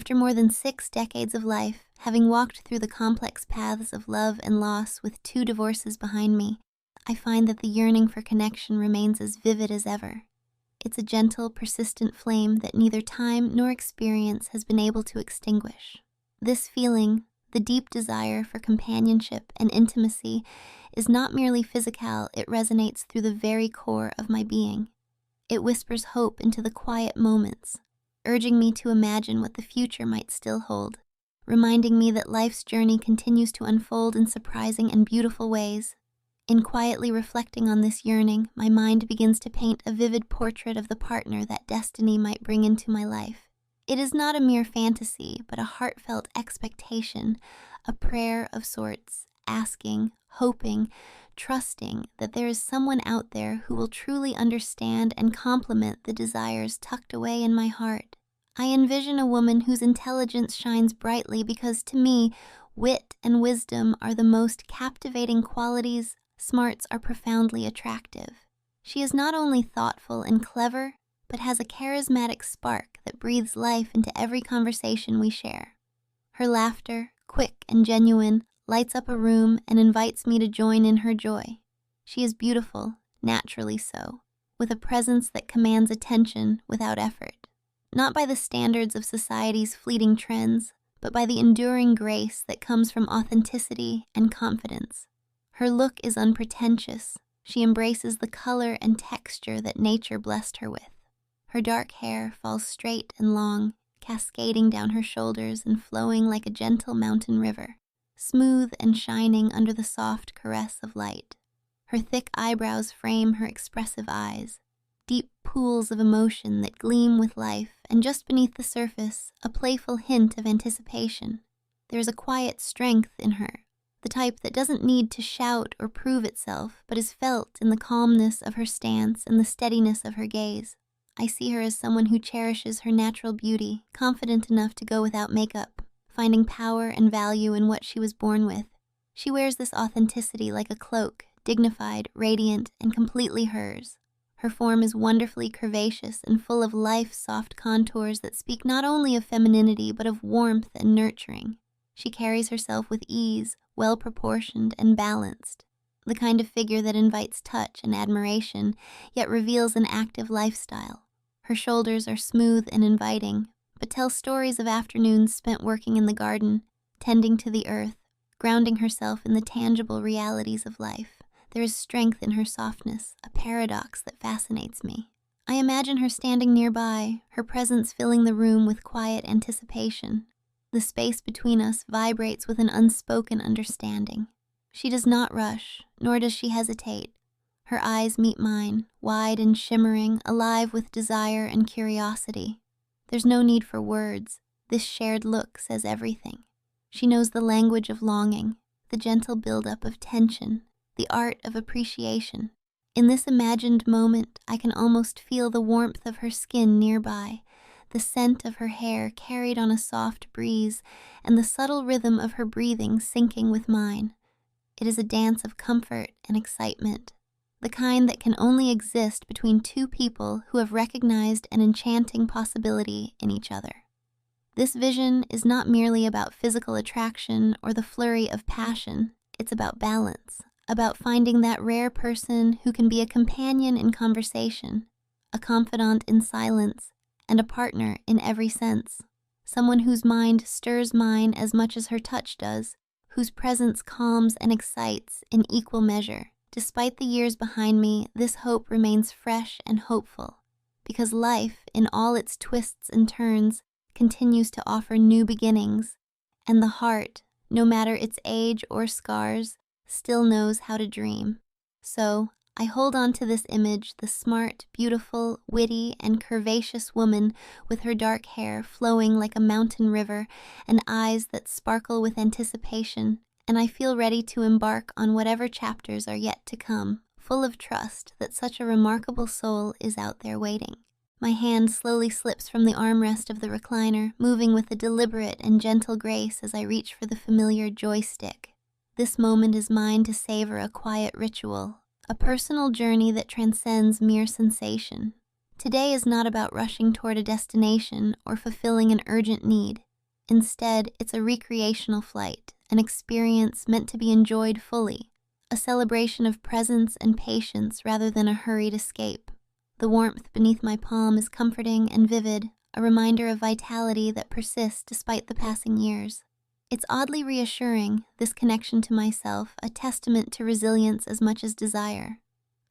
After more than 6 decades of life, having walked through the complex paths of love and loss with 2 divorces behind me, I find that the yearning for connection remains as vivid as ever. It's a gentle, persistent flame that neither time nor experience has been able to extinguish. This feeling, the deep desire for companionship and intimacy, is not merely physical, it resonates through the very core of my being. It whispers hope into the quiet moments, urging me to imagine what the future might still hold, reminding me that life's journey continues to unfold in surprising and beautiful ways. In quietly reflecting on this yearning, my mind begins to paint a vivid portrait of the partner that destiny might bring into my life. It is not a mere fantasy, but a heartfelt expectation, a prayer of sorts, asking, hoping, trusting that there is someone out there who will truly understand and complement the desires tucked away in my heart. I envision a woman whose intelligence shines brightly because, to me, wit and wisdom are the most captivating qualities. Smarts are profoundly attractive. She is not only thoughtful and clever, but has a charismatic spark that breathes life into every conversation we share. Her laughter, quick and genuine, lights up a room and invites me to join in her joy. She is beautiful, naturally so, with a presence that commands attention without effort. Not by the standards of society's fleeting trends, but by the enduring grace that comes from authenticity and confidence. Her look is unpretentious. She embraces the color and texture that nature blessed her with. Her dark hair falls straight and long, cascading down her shoulders and flowing like a gentle mountain river, smooth and shining under the soft caress of light. Her thick eyebrows frame her expressive eyes, deep pools of emotion that gleam with life, and just beneath the surface, a playful hint of anticipation. There is a quiet strength in her, the type that doesn't need to shout or prove itself, but is felt in the calmness of her stance and the steadiness of her gaze. I see her as someone who cherishes her natural beauty, confident enough to go without makeup, finding power and value in what she was born with. She wears this authenticity like a cloak, dignified, radiant, and completely hers. Her form is wonderfully curvaceous and full of life's soft contours that speak not only of femininity but of warmth and nurturing. She carries herself with ease, well-proportioned and balanced, the kind of figure that invites touch and admiration, yet reveals an active lifestyle. Her shoulders are smooth and inviting, but tell stories of afternoons spent working in the garden, tending to the earth, grounding herself in the tangible realities of life. There is strength in her softness, a paradox that fascinates me. I imagine her standing nearby, her presence filling the room with quiet anticipation. The space between us vibrates with an unspoken understanding. She does not rush, nor does she hesitate. Her eyes meet mine, wide and shimmering, alive with desire and curiosity. There's no need for words. This shared look says everything. She knows the language of longing, the gentle buildup of tension, the art of appreciation. In this imagined moment, I can almost feel the warmth of her skin nearby, the scent of her hair carried on a soft breeze, and the subtle rhythm of her breathing syncing with mine. It is a dance of comfort and excitement, the kind that can only exist between 2 people who have recognized an enchanting possibility in each other. This vision is not merely about physical attraction or the flurry of passion, it's about balance, about finding that rare person who can be a companion in conversation, a confidant in silence, and a partner in every sense. Someone whose mind stirs mine as much as her touch does, whose presence calms and excites in equal measure. Despite the years behind me, this hope remains fresh and hopeful, because life, in all its twists and turns, continues to offer new beginnings, and the heart, no matter its age or scars, still knows how to dream. So, I hold on to this image, the smart, beautiful, witty, and curvaceous woman with her dark hair flowing like a mountain river and eyes that sparkle with anticipation, and I feel ready to embark on whatever chapters are yet to come, full of trust that such a remarkable soul is out there waiting. My hand slowly slips from the armrest of the recliner, moving with a deliberate and gentle grace as I reach for the familiar joystick. This moment is mine to savor a quiet ritual, a personal journey that transcends mere sensation. Today is not about rushing toward a destination or fulfilling an urgent need. Instead, it's a recreational flight, an experience meant to be enjoyed fully, a celebration of presence and patience rather than a hurried escape. The warmth beneath my palm is comforting and vivid, a reminder of vitality that persists despite the passing years. It's oddly reassuring, this connection to myself, a testament to resilience as much as desire.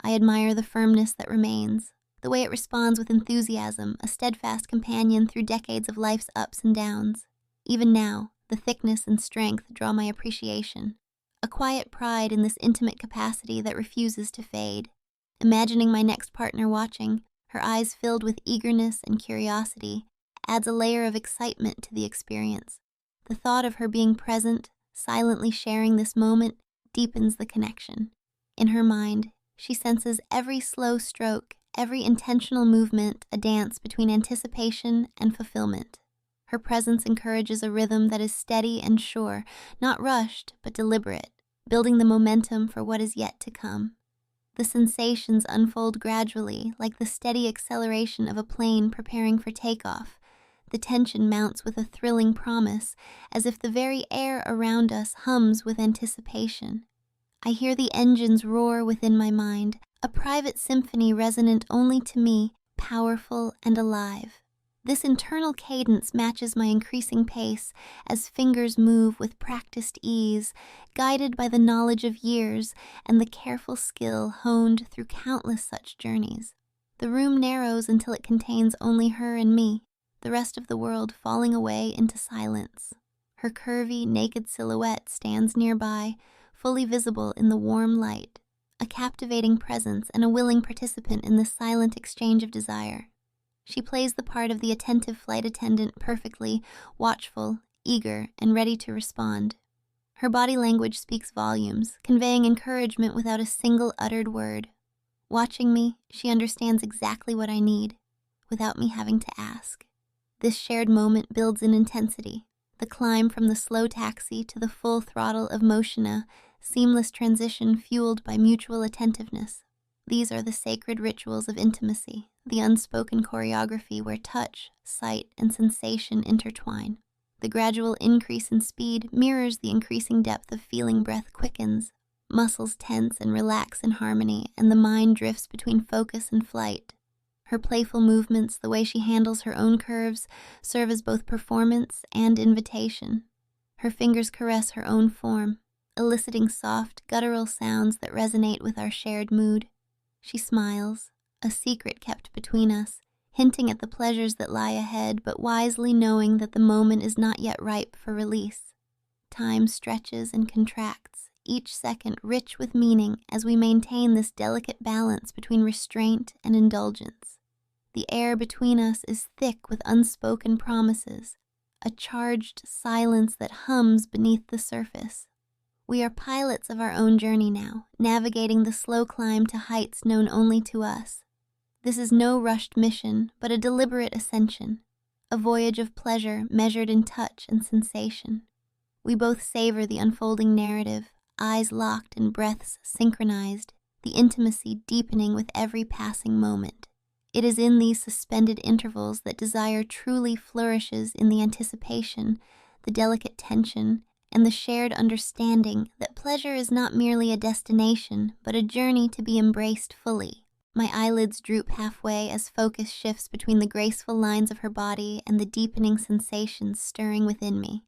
I admire the firmness that remains, the way it responds with enthusiasm, a steadfast companion through decades of life's ups and downs. Even now, the thickness and strength draw my appreciation, a quiet pride in this intimate capacity that refuses to fade. Imagining my next partner watching, her eyes filled with eagerness and curiosity, adds a layer of excitement to the experience. The thought of her being present, silently sharing this moment, deepens the connection. In her mind, she senses every slow stroke, every intentional movement, a dance between anticipation and fulfillment. Her presence encourages a rhythm that is steady and sure, not rushed, but deliberate, building the momentum for what is yet to come. The sensations unfold gradually, like the steady acceleration of a plane preparing for takeoff. The tension mounts with a thrilling promise, as if the very air around us hums with anticipation. I hear the engines roar within my mind, a private symphony resonant only to me, powerful and alive. This internal cadence matches my increasing pace as fingers move with practiced ease, guided by the knowledge of years and the careful skill honed through countless such journeys. The room narrows until it contains only her and me, the rest of the world falling away into silence. Her curvy, naked silhouette stands nearby, fully visible in the warm light, a captivating presence and a willing participant in this silent exchange of desire. She plays the part of the attentive flight attendant perfectly, watchful, eager, and ready to respond. Her body language speaks volumes, conveying encouragement without a single uttered word. Watching me, she understands exactly what I need, without me having to ask. This shared moment builds in intensity, the climb from the slow taxi to the full throttle of motion, a seamless transition fueled by mutual attentiveness. These are the sacred rituals of intimacy, the unspoken choreography where touch, sight, and sensation intertwine. The gradual increase in speed mirrors the increasing depth of feeling. Breath quickens, muscles tense and relax in harmony, and the mind drifts between focus and flight. Her playful movements, the way she handles her own curves, serve as both performance and invitation. Her fingers caress her own form, eliciting soft, guttural sounds that resonate with our shared mood. She smiles, a secret kept between us, hinting at the pleasures that lie ahead, but wisely knowing that the moment is not yet ripe for release. Time stretches and contracts, each second rich with meaning as we maintain this delicate balance between restraint and indulgence. The air between us is thick with unspoken promises, a charged silence that hums beneath the surface. We are pilots of our own journey now, navigating the slow climb to heights known only to us. This is no rushed mission, but a deliberate ascension, a voyage of pleasure measured in touch and sensation. We both savor the unfolding narrative, eyes locked and breaths synchronized, the intimacy deepening with every passing moment. It is in these suspended intervals that desire truly flourishes, in the anticipation, the delicate tension, and the shared understanding that pleasure is not merely a destination, but a journey to be embraced fully. My eyelids droop halfway as focus shifts between the graceful lines of her body and the deepening sensations stirring within me.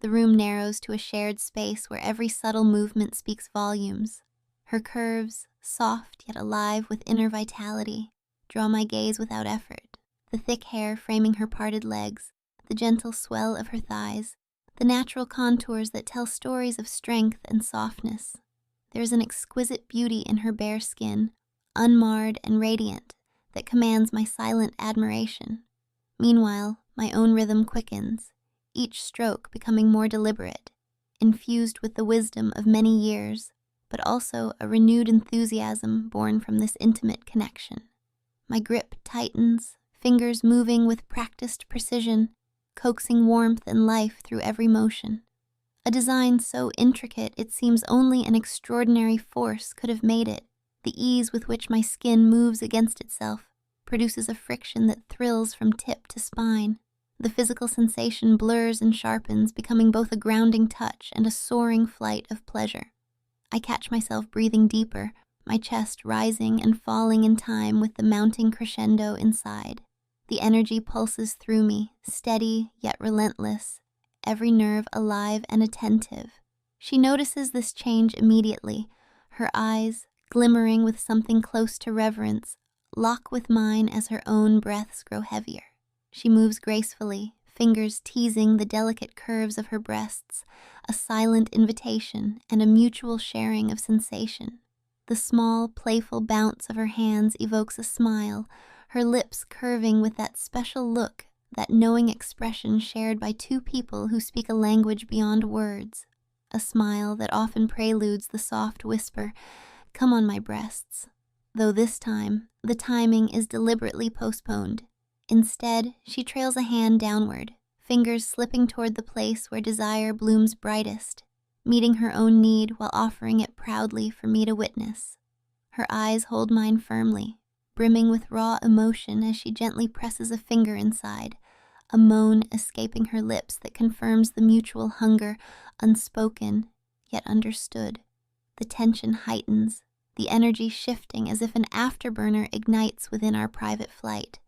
The room narrows to a shared space where every subtle movement speaks volumes. Her curves, soft yet alive with inner vitality, draw my gaze without effort. The thick hair framing her parted legs, the gentle swell of her thighs, the natural contours that tell stories of strength and softness. There is an exquisite beauty in her bare skin, unmarred and radiant, that commands my silent admiration. Meanwhile, my own rhythm quickens, each stroke becoming more deliberate, infused with the wisdom of many years, but also a renewed enthusiasm born from this intimate connection. My grip tightens, fingers moving with practiced precision, coaxing warmth and life through every motion. A design so intricate it seems only an extraordinary force could have made it. The ease with which my skin moves against itself produces a friction that thrills from tip to spine. The physical sensation blurs and sharpens, becoming both a grounding touch and a soaring flight of pleasure. I catch myself breathing deeper, my chest rising and falling in time with the mounting crescendo inside. The energy pulses through me, steady yet relentless, every nerve alive and attentive. She notices this change immediately, her eyes, glimmering with something close to reverence, lock with mine as her own breaths grow heavier. She moves gracefully, fingers teasing the delicate curves of her breasts, a silent invitation and a mutual sharing of sensation. The small, playful bounce of her hands evokes a smile, her lips curving with that special look, that knowing expression shared by two people who speak a language beyond words. A smile that often preludes the soft whisper, "Come on my breasts," though this time, the timing is deliberately postponed. Instead, she trails a hand downward, fingers slipping toward the place where desire blooms brightest, meeting her own need while offering it proudly for me to witness. Her eyes hold mine firmly, brimming with raw emotion as she gently presses a finger inside, a moan escaping her lips that confirms the mutual hunger, unspoken, yet understood. The tension heightens, the energy shifting as if an afterburner ignites within our private flight.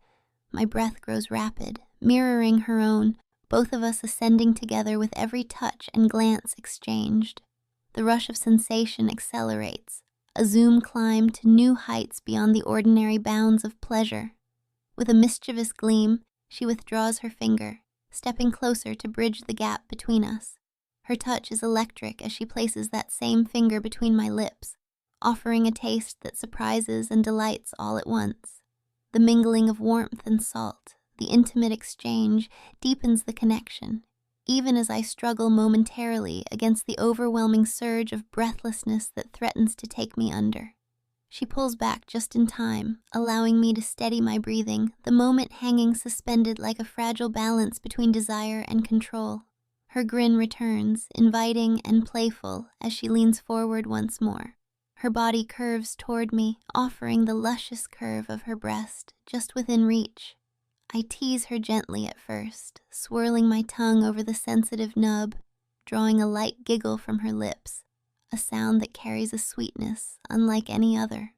My breath grows rapid, mirroring her own, both of us ascending together with every touch and glance exchanged. The rush of sensation accelerates, a zoom climb to new heights beyond the ordinary bounds of pleasure. With a mischievous gleam, she withdraws her finger, stepping closer to bridge the gap between us. Her touch is electric as she places that same finger between my lips, offering a taste that surprises and delights all at once. The mingling of warmth and salt, the intimate exchange, deepens the connection, even as I struggle momentarily against the overwhelming surge of breathlessness that threatens to take me under. She pulls back just in time, allowing me to steady my breathing, the moment hanging suspended like a fragile balance between desire and control. Her grin returns, inviting and playful, as she leans forward once more. Her body curves toward me, offering the luscious curve of her breast, just within reach. I tease her gently at first, swirling my tongue over the sensitive nub, drawing a light giggle from her lips, a sound that carries a sweetness unlike any other.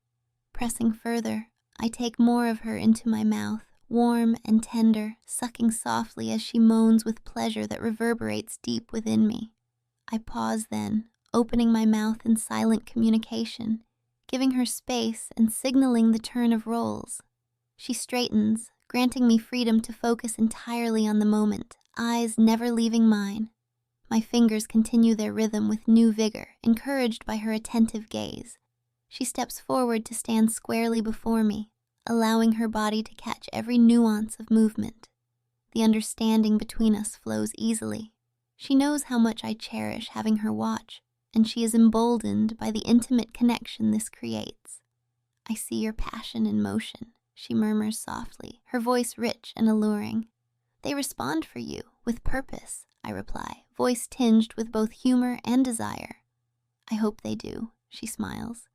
Pressing further, I take more of her into my mouth, warm and tender, sucking softly as she moans with pleasure that reverberates deep within me. I pause then, opening my mouth in silent communication, giving her space and signaling the turn of roles. She straightens, granting me freedom to focus entirely on the moment, eyes never leaving mine. My fingers continue their rhythm with new vigor, encouraged by her attentive gaze. She steps forward to stand squarely before me, allowing her body to catch every nuance of movement. The understanding between us flows easily. She knows how much I cherish having her watch, and she is emboldened by the intimate connection this creates. "I see your passion in motion," she murmurs softly, her voice rich and alluring. "They respond for you, with purpose," I reply, voice tinged with both humor and desire. "I hope they do," she smiles,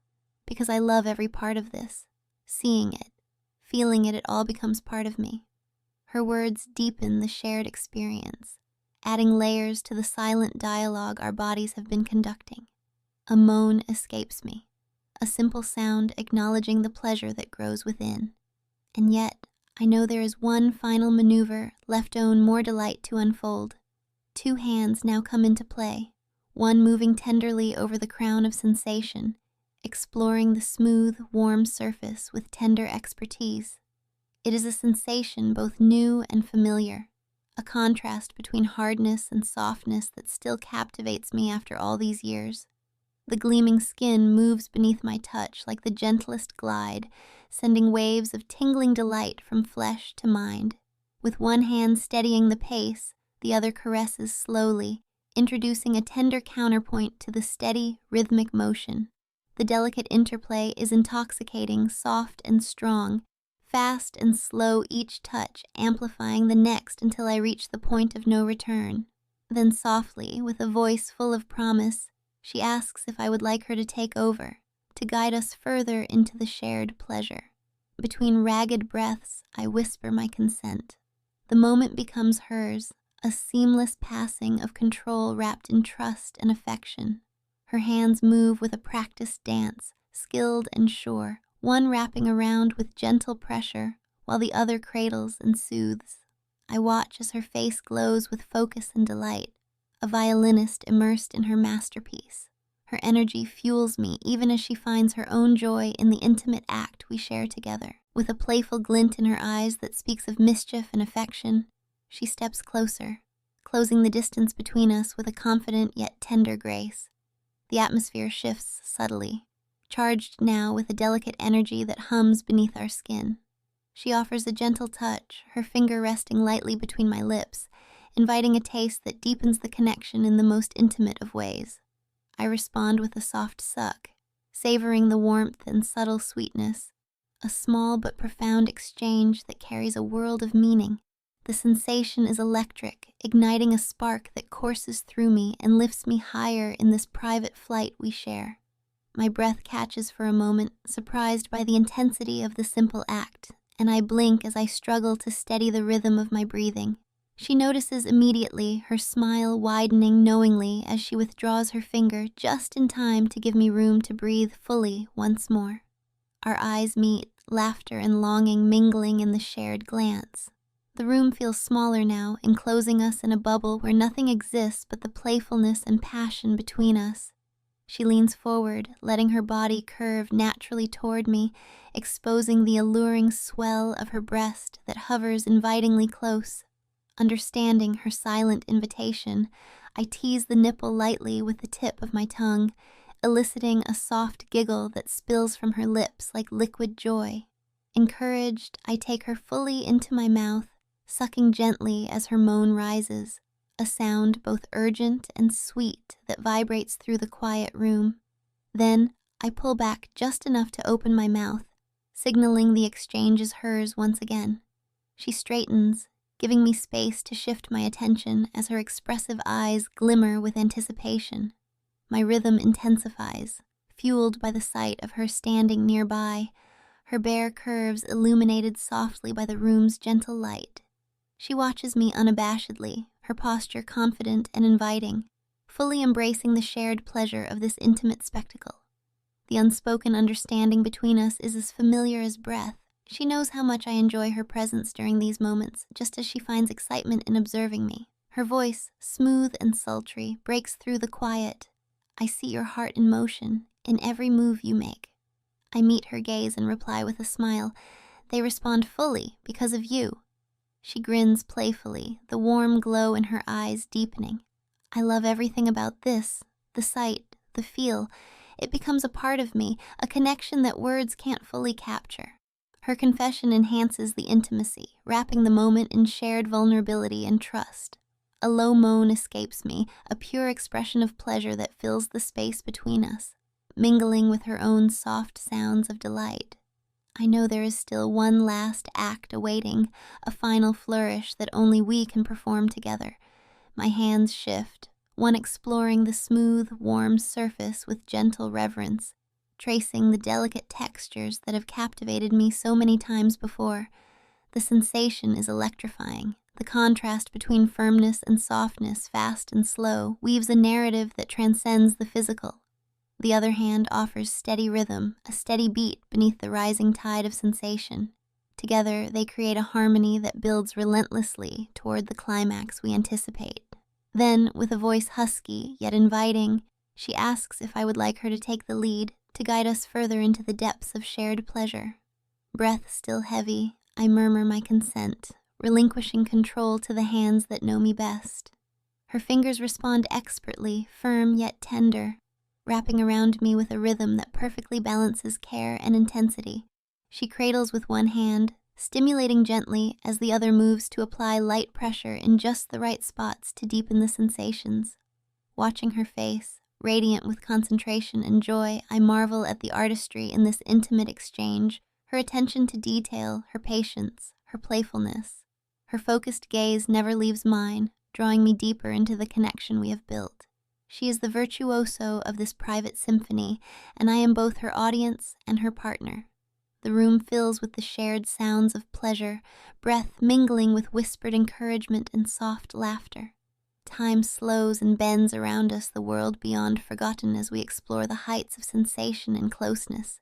"because I love every part of this. Seeing it, feeling it all becomes part of me." Her words deepen the shared experience, adding layers to the silent dialogue our bodies have been conducting. A moan escapes me, a simple sound acknowledging the pleasure that grows within. And yet, I know there is one final maneuver left own more delight to unfold. Two hands now come into play, one moving tenderly over the crown of sensation, exploring the smooth, warm surface with tender expertise. It is a sensation both new and familiar, a contrast between hardness and softness that still captivates me after all these years. The gleaming skin moves beneath my touch like the gentlest glide, sending waves of tingling delight from flesh to mind. With one hand steadying the pace, the other caresses slowly, introducing a tender counterpoint to the steady, rhythmic motion. The delicate interplay is intoxicating, soft and strong, fast and slow each touch amplifying the next until I reach the point of no return. Then softly, with a voice full of promise, she asks if I would like her to take over, to guide us further into the shared pleasure. Between ragged breaths, I whisper my consent, The moment becomes hers, a seamless passing of control wrapped in trust and affection. Her hands move with a practiced dance, skilled and sure, one wrapping around with gentle pressure, while the other cradles and soothes. I watch as her face glows with focus and delight, a violinist immersed in her masterpiece. Her energy fuels me even as she finds her own joy in the intimate act we share together. With a playful glint in her eyes that speaks of mischief and affection, she steps closer, closing the distance between us with a confident yet tender grace. The atmosphere shifts subtly, charged now with a delicate energy that hums beneath our skin. She offers a gentle touch, her finger resting lightly between my lips, inviting a taste that deepens the connection in the most intimate of ways. I respond with a soft suck, savoring the warmth and subtle sweetness, a small but profound exchange that carries a world of meaning. The sensation is electric, igniting a spark that courses through me and lifts me higher in this private flight we share. My breath catches for a moment, surprised by the intensity of the simple act, and I blink as I struggle to steady the rhythm of my breathing. She notices immediately, her smile widening knowingly as she withdraws her finger just in time to give me room to breathe fully once more. Our eyes meet, laughter and longing mingling in the shared glance. The room feels smaller now, enclosing us in a bubble where nothing exists but the playfulness and passion between us. She leans forward, letting her body curve naturally toward me, exposing the alluring swell of her breast that hovers invitingly close. Understanding her silent invitation, I tease the nipple lightly with the tip of my tongue, eliciting a soft giggle that spills from her lips like liquid joy. Encouraged, I take her fully into my mouth, sucking gently as her moan rises, a sound both urgent and sweet that vibrates through the quiet room. Then I pull back just enough to open my mouth, signaling the exchange is hers once again. She straightens, giving me space to shift my attention as her expressive eyes glimmer with anticipation. My rhythm intensifies, fueled by the sight of her standing nearby, her bare curves illuminated softly by the room's gentle light. She watches me unabashedly, her posture confident and inviting, fully embracing the shared pleasure of this intimate spectacle. The unspoken understanding between us is as familiar as breath. She knows how much I enjoy her presence during these moments, just as she finds excitement in observing me. Her voice, smooth and sultry, breaks through the quiet. I see your heart in motion, in every move you make. I meet her gaze and reply with a smile. They respond fully because of you. She grins playfully, the warm glow in her eyes deepening. I love everything about this, the sight, the feel. It becomes a part of me, a connection that words can't fully capture. Her confession enhances the intimacy, wrapping the moment in shared vulnerability and trust. A low moan escapes me, a pure expression of pleasure that fills the space between us, mingling with her own soft sounds of delight. I know there is still one last act awaiting, a final flourish that only we can perform together. My hands shift, one exploring the smooth, warm surface with gentle reverence, tracing the delicate textures that have captivated me so many times before. The sensation is electrifying. The contrast between firmness and softness, fast and slow, weaves a narrative that transcends the physical. The other hand offers steady rhythm, a steady beat beneath the rising tide of sensation. Together, they create a harmony that builds relentlessly toward the climax we anticipate. Then, with a voice husky yet inviting, she asks if I would like her to take the lead, to guide us further into the depths of shared pleasure. Breath still heavy, I murmur my consent, relinquishing control to the hands that know me best. Her fingers respond expertly, firm yet tender, wrapping around me with a rhythm that perfectly balances care and intensity. She cradles with one hand, stimulating gently as the other moves to apply light pressure in just the right spots to deepen the sensations. Watching her face, radiant with concentration and joy, I marvel at the artistry in this intimate exchange, her attention to detail, her patience, her playfulness. Her focused gaze never leaves mine, drawing me deeper into the connection we have built. She is the virtuoso of this private symphony, and I am both her audience and her partner. The room fills with the shared sounds of pleasure, breath mingling with whispered encouragement and soft laughter. Time slows and bends around us, the world beyond forgotten as we explore the heights of sensation and closeness.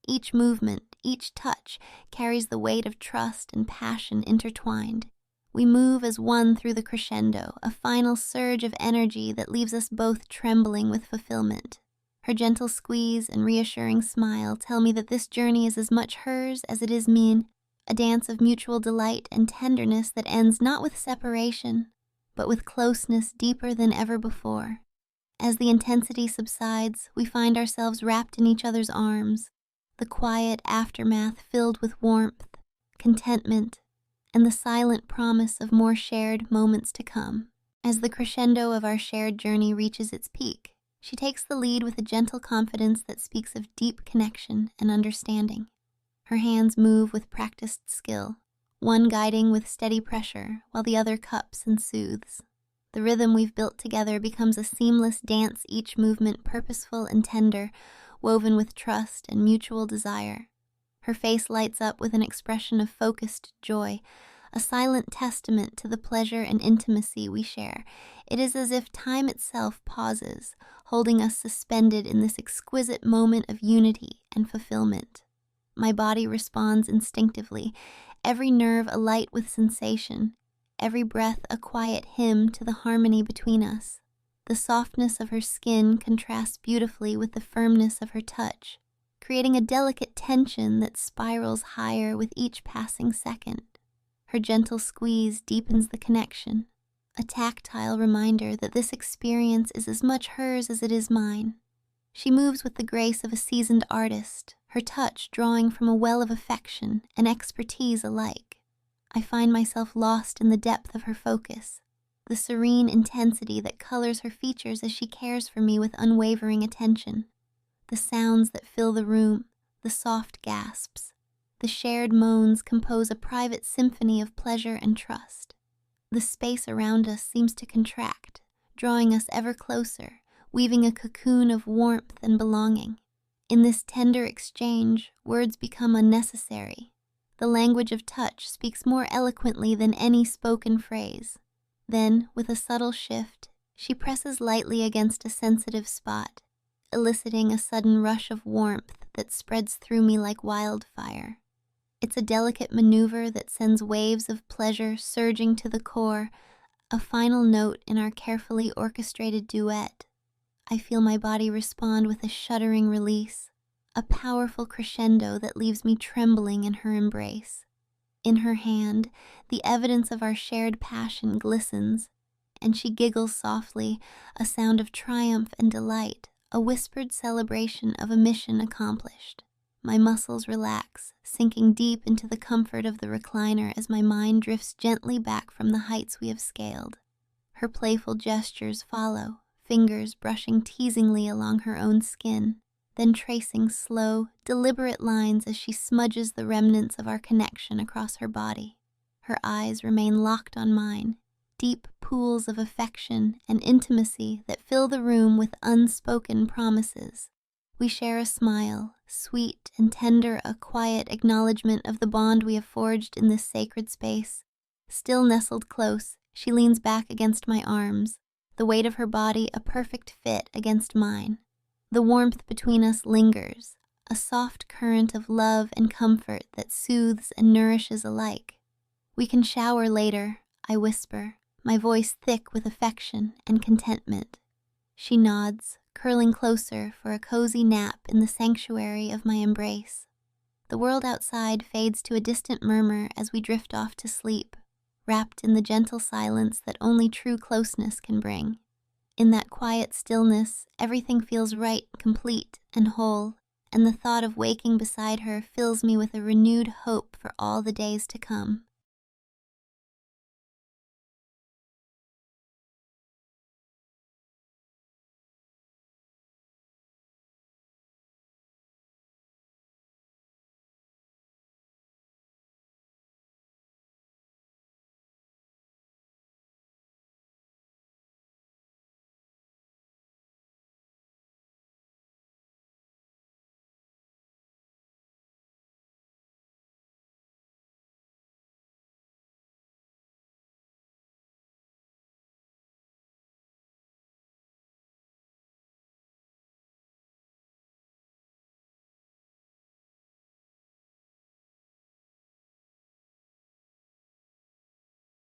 Each movement, each touch, carries the weight of trust and passion intertwined. We move as one through the crescendo, a final surge of energy that leaves us both trembling with fulfillment. Her gentle squeeze and reassuring smile tell me that this journey is as much hers as it is mine, a dance of mutual delight and tenderness that ends not with separation, but with closeness deeper than ever before. As the intensity subsides, we find ourselves wrapped in each other's arms, the quiet aftermath filled with warmth, contentment, and the silent promise of more shared moments to come. As the crescendo of our shared journey reaches its peak, she takes the lead with a gentle confidence that speaks of deep connection and understanding. Her hands move with practiced skill, one guiding with steady pressure while the other cups and soothes. The rhythm we've built together becomes a seamless dance, each movement purposeful and tender, woven with trust and mutual desire. Her face lights up with an expression of focused joy, a silent testament to the pleasure and intimacy we share. It is as if time itself pauses, holding us suspended in this exquisite moment of unity and fulfillment. My body responds instinctively, every nerve alight with sensation, every breath a quiet hymn to the harmony between us. The softness of her skin contrasts beautifully with the firmness of her touch, creating a delicate tension that spirals higher with each passing second. Her gentle squeeze deepens the connection, a tactile reminder that this experience is as much hers as it is mine. She moves with the grace of a seasoned artist, her touch drawing from a well of affection and expertise alike. I find myself lost in the depth of her focus, the serene intensity that colors her features as she cares for me with unwavering attention. The sounds that fill the room, the soft gasps, the shared moans compose a private symphony of pleasure and trust. The space around us seems to contract, drawing us ever closer, weaving a cocoon of warmth and belonging. In this tender exchange, words become unnecessary. The language of touch speaks more eloquently than any spoken phrase. Then, with a subtle shift, she presses lightly against a sensitive spot, eliciting a sudden rush of warmth that spreads through me like wildfire. It's a delicate maneuver that sends waves of pleasure surging to the core, a final note in our carefully orchestrated duet. I feel my body respond with a shuddering release, a powerful crescendo that leaves me trembling in her embrace. In her hand, the evidence of our shared passion glistens, and she giggles softly, a sound of triumph and delight, a whispered celebration of a mission accomplished. My muscles relax, sinking deep into the comfort of the recliner as my mind drifts gently back from the heights we have scaled. Her playful gestures follow, fingers brushing teasingly along her own skin, then tracing slow, deliberate lines as she smudges the remnants of our connection across her body. Her eyes remain locked on mine, deep pools of affection and intimacy that fill the room with unspoken promises. We share a smile, sweet and tender, a quiet acknowledgement of the bond we have forged in this sacred space. Still nestled close, she leans back against my arms, the weight of her body a perfect fit against mine. The warmth between us lingers, a soft current of love and comfort that soothes and nourishes alike. "We can shower later," I whisper, my voice thick with affection and contentment. She nods, curling closer for a cozy nap in the sanctuary of my embrace. The world outside fades to a distant murmur as we drift off to sleep, wrapped in the gentle silence that only true closeness can bring. In that quiet stillness, everything feels right, complete, and whole, and the thought of waking beside her fills me with a renewed hope for all the days to come.